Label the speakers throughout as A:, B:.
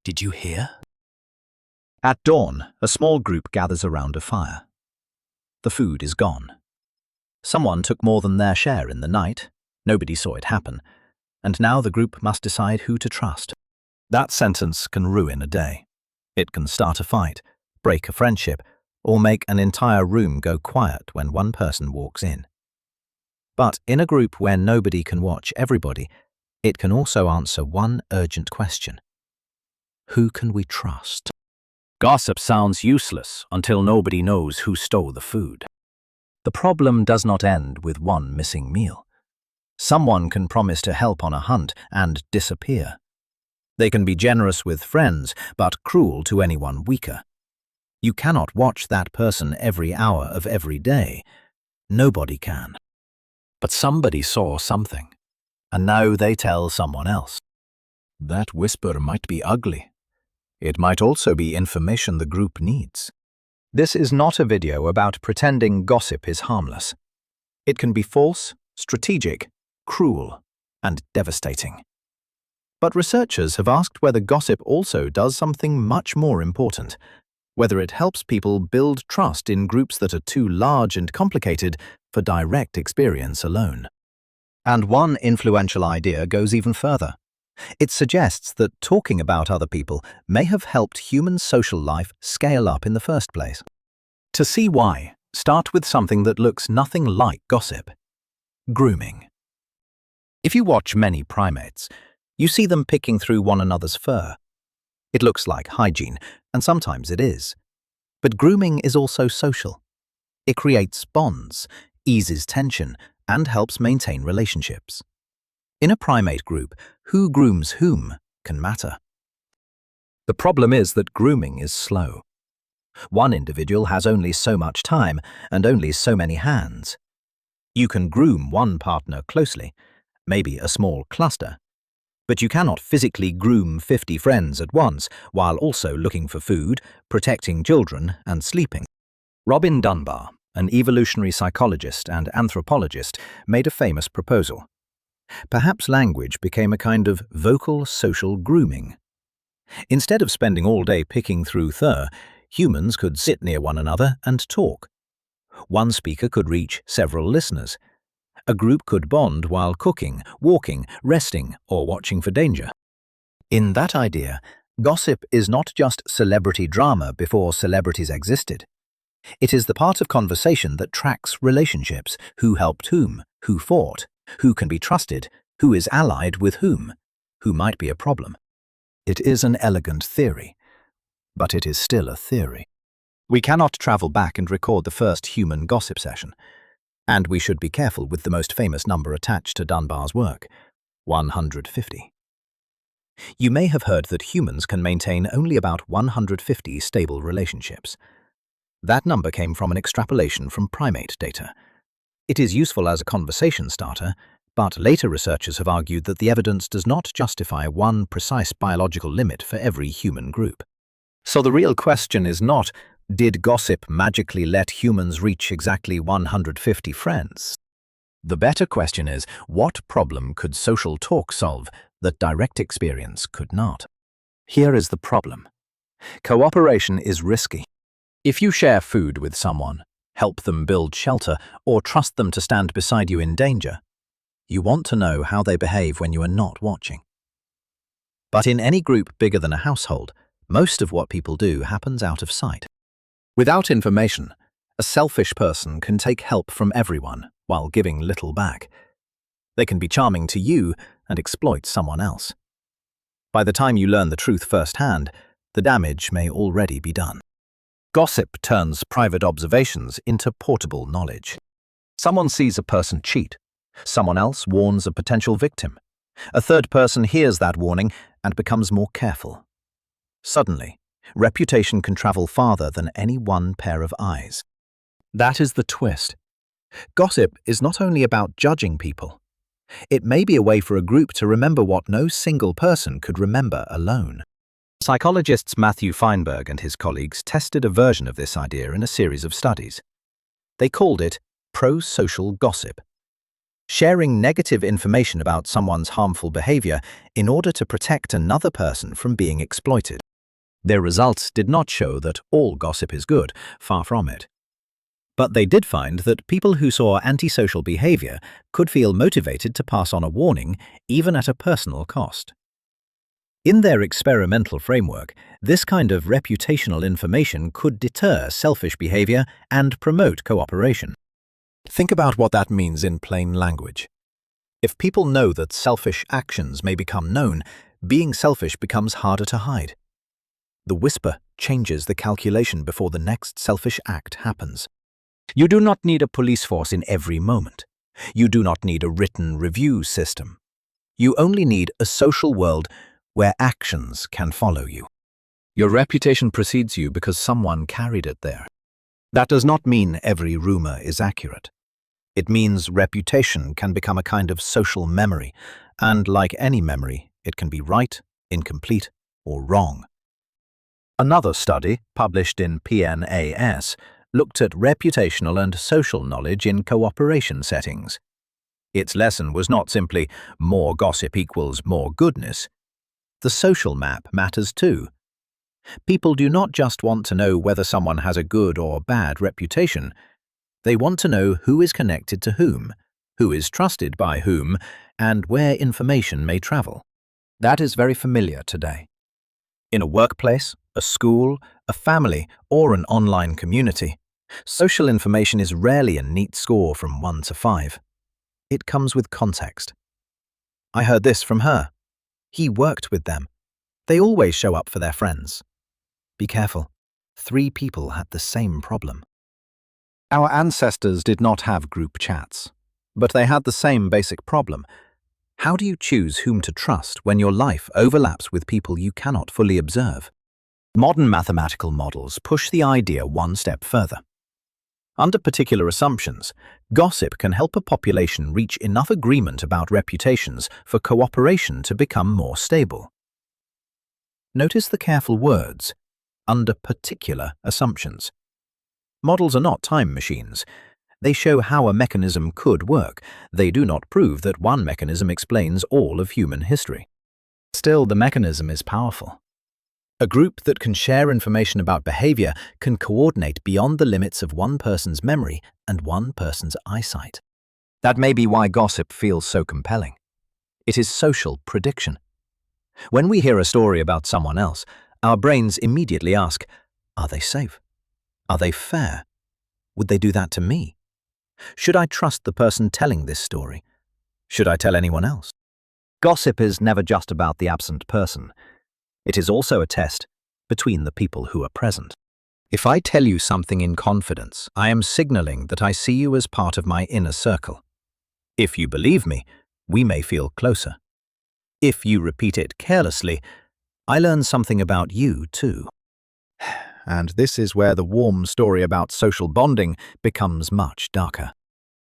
A: Did you hear?
B: At dawn, a small group gathers around a fire. The food is gone. Someone took more than their share in the night. Nobody saw it happen. And now the group must decide who to trust. That sentence can ruin a day. It can start a fight, break a friendship, or make an entire room go quiet when one person walks in. But in a group where nobody can watch everybody, it can also answer one urgent question. Who can we trust? Gossip sounds useless until nobody knows who stole the food. The problem does not end with one missing meal. Someone can promise to help on a hunt and disappear. They can be generous with friends, but cruel to anyone weaker. You cannot watch that person every hour of every day. Nobody can. But somebody saw something, and now they tell someone else. That whisper might be ugly. It might also be information the group needs. This is not a video about pretending gossip is harmless. It can be false, strategic, cruel, and devastating. But researchers have asked whether gossip also does something much more important, whether it helps people build trust in groups that are too large and complicated for direct experience alone. And one influential idea goes even further. It suggests that talking about other people may have helped human social life scale up in the first place. To see why, start with something that looks nothing like gossip. Grooming. If you watch many primates, you see them picking through one another's fur. It looks like hygiene, and sometimes it is. But grooming is also social. It creates bonds, eases tension, and helps maintain relationships. In a primate group, who grooms whom can matter. The problem is that grooming is slow. One individual has only so much time and only so many hands. You can groom one partner closely, maybe a small cluster, but you cannot physically groom 50 friends at once while also looking for food, protecting children, and sleeping. Robin Dunbar, an evolutionary psychologist and anthropologist, made a famous proposal. Perhaps language became a kind of vocal social grooming. Instead of spending all day picking through fur, humans could sit near one another and talk. One speaker could reach several listeners. A group could bond while cooking, walking, resting, or watching for danger. In that idea, gossip is not just celebrity drama before celebrities existed. It is the part of conversation that tracks relationships, who helped whom, who fought, who can be trusted, who is allied with who might be a problem. It is an elegant theory, but it is still a theory. We cannot travel back and record the first human gossip session, and we should be careful with the most famous number attached to Dunbar's work, 150. You may have heard that humans can maintain only about 150 stable relationships. That number came from an extrapolation from primate data. It is useful as a conversation starter, but later researchers have argued that the evidence does not justify one precise biological limit for every human group. So the real question is not, did gossip magically let humans reach exactly 150 friends? The better question is, what problem could social talk solve that direct experience could not? Here is the problem. Cooperation is risky. If you share food with someone, help them build shelter, or trust them to stand beside you in danger, you want to know how they behave when you are not watching. But in any group bigger than a household, most of what people do happens out of sight. Without information, a selfish person can take help from everyone while giving little back. They can be charming to you and exploit someone else. By the time you learn the truth firsthand, the damage may already be done. Gossip turns private observations into portable knowledge. Someone sees a person cheat. Someone else warns a potential victim. A third person hears that warning and becomes more careful. Suddenly, reputation can travel farther than any one pair of eyes. That is the twist. Gossip is not only about judging people. It may be a way for a group to remember what no single person could remember alone. Psychologists Matthew Feinberg and his colleagues tested a version of this idea in a series of studies. They called it pro-social gossip. sharing negative information about someone's harmful behavior in order to protect another person from being exploited. Their results did not show that all gossip is good, far from it. But they did find that people who saw antisocial behavior could feel motivated to pass on a warning, even at a personal cost. In their experimental framework, this kind of reputational information could deter selfish behavior and promote cooperation. Think about what that means in plain language. If people know that selfish actions may become known, being selfish becomes harder to hide. The whisper changes the calculation before the next selfish act happens. You do not need a police force in every moment. You do not need a written review system. You only need a social world where actions can follow you. Your reputation precedes you because someone carried it there. That does not mean every rumor is accurate. It means reputation can become a kind of social memory, and like any memory, it can be right, incomplete, or wrong. Another study, published in PNAS, looked at reputational and social knowledge in cooperation settings. Its lesson was not simply more gossip equals more goodness. The social map matters too. People do not just want to know whether someone has a good or bad reputation. They want to know who is connected to whom, who is trusted by whom, and where information may travel. That is very familiar today. In a workplace, a school, a family, or an online community, social information is rarely a neat score from 1 to 5. It comes with context. I heard this from her. He worked with them. They always show up for their friends. Be careful. 3 people had the same problem. Our ancestors did not have group chats, but they had the same basic problem. How do you choose whom to trust when your life overlaps with people you cannot fully observe? Modern mathematical models push the idea one step further. Under particular assumptions, gossip can help a population reach enough agreement about reputations for cooperation to become more stable. Notice the careful words, under particular assumptions. Models are not time machines. They show how a mechanism could work. They do not prove that one mechanism explains all of human history. Still, the mechanism is powerful. A group that can share information about behavior can coordinate beyond the limits of one person's memory and one person's eyesight. That may be why gossip feels so compelling. It is social prediction. When we hear a story about someone else, our brains immediately ask, are they safe? Are they fair? Would they do that to me? Should I trust the person telling this story? Should I tell anyone else? Gossip is never just about the absent person. It is also a test between the people who are present. If I tell you something in confidence, I am signaling that I see you as part of my inner circle. If you believe me, we may feel closer. If you repeat it carelessly, I learn something about you too. And this is where the warm story about social bonding becomes much darker.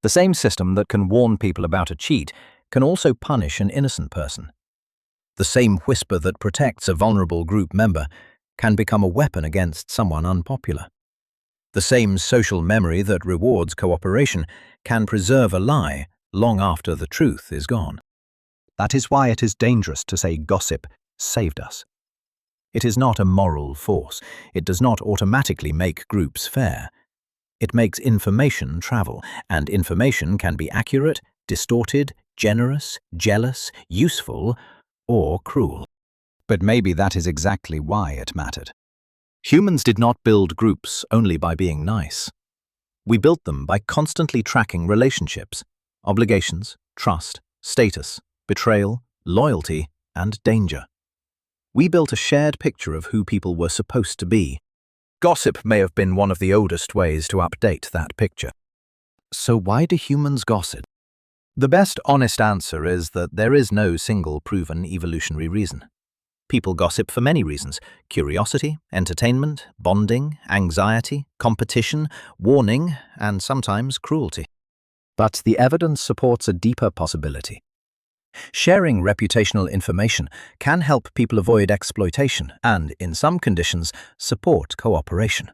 B: The same system that can warn people about a cheat can also punish an innocent person. The same whisper that protects a vulnerable group member can become a weapon against someone unpopular. The same social memory that rewards cooperation can preserve a lie long after the truth is gone. That is why it is dangerous to say gossip saved us. It is not a moral force. It does not automatically make groups fair. It makes information travel, and information can be accurate, distorted, generous, jealous, useful, or cruel. But maybe that is exactly why it mattered. Humans did not build groups only by being nice. We built them by constantly tracking relationships, obligations, trust, status, betrayal, loyalty, and danger. We built a shared picture of who people were supposed to be. Gossip may have been one of the oldest ways to update that picture. So why do humans gossip? The best honest answer is that there is no single proven evolutionary reason. People gossip for many reasons: curiosity, entertainment, bonding, anxiety, competition, warning, and sometimes cruelty. But the evidence supports a deeper possibility. Sharing reputational information can help people avoid exploitation and, in some conditions, support cooperation.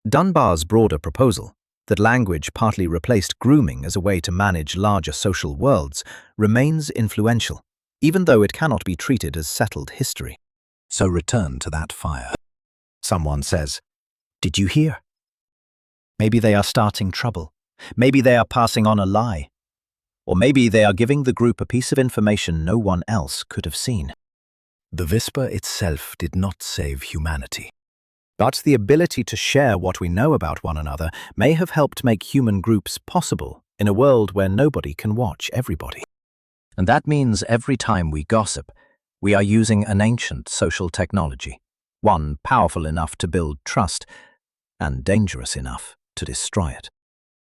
B: Dunbar's broader proposal, That language partly replaced grooming as a way to manage larger social worlds remains influential, even though it cannot be treated as settled history. So return to that fire. Someone says, "Did you hear?" Maybe they are starting trouble. Maybe they are passing on a lie. Or maybe they are giving the group a piece of information no one else could have seen. The whisper itself did not save humanity. But the ability to share what we know about one another may have helped make human groups possible in a world where nobody can watch everybody. And that means every time we gossip, we are using an ancient social technology, one powerful enough to build trust and dangerous enough to destroy it.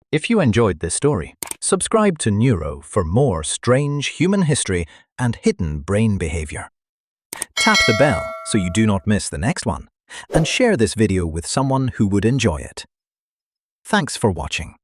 B: If you enjoyed this story, subscribe to Nuro for more strange human history and hidden brain behavior. Tap the bell so you do not miss the next one, and share this video with someone who would enjoy it. Thanks for watching.